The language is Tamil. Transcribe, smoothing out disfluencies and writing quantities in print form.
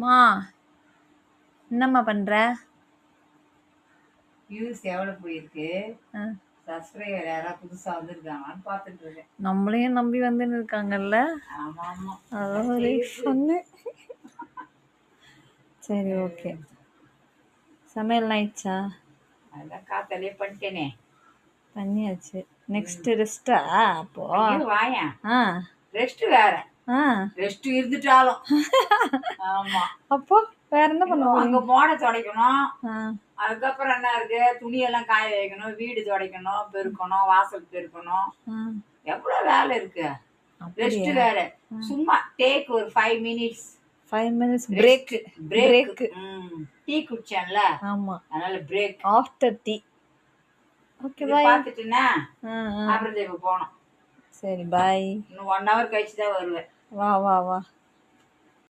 மா என்னம்மா பண்ற? வியூஸ் எவ்வளோ போயிருக்கு, சப்ஸ்கிரைபர் யாராவது புதுசா வந்திருக்காங்களான்னு பார்த்துட்டு இருக்கேன். நம்மளையும் நம்பி வந்துன்னு இருக்காங்கல்ல, ஆமா ஆமா, அதான் ஒரு சொன்னேன். சரி, ஓகே. சமையல் ஆயிடுச்சா? அதான் காத்தாலே பண்ணிட்டேனே. பண்ணியாச்சு. நெக்ஸ்ட் ரெஸ்டா? அப்போ ஐயோ வாயா, ஆ ரெஸ்ட் வேற, ஆ ரெஸ்ட் இருந்துட்டாலும். ஆமா, அப்போ வேற என்ன பண்ண அங்க போறீங்க? மோட துடைக்கணும். ஆ அதுக்கப்புறம் என்ன இருக்கு, துணியெல்லாம் காய வைக்கணும், வீடு துடைக்கணும், பெருக்கணும், வாசல் பெருக்கணும். ஆ எவ்வளவு வேலை இருக்கு. ரெஸ்ட் அப்படியா? வேற. சும்மா டேக் ஒரு 5 minutes 5 minutes break. Break. Tea குடிச்சேன்ல, ஆமா, அதனால பிரேக். After tea. ஓகே, இது பாய். பார்த்துட்டுனா ஆ ஆ அப்புறம் இப்போ போனோம். சரி, பாய். இன்னும் 1 hour கழிச்சு தான் வருவேன். வா வா வா.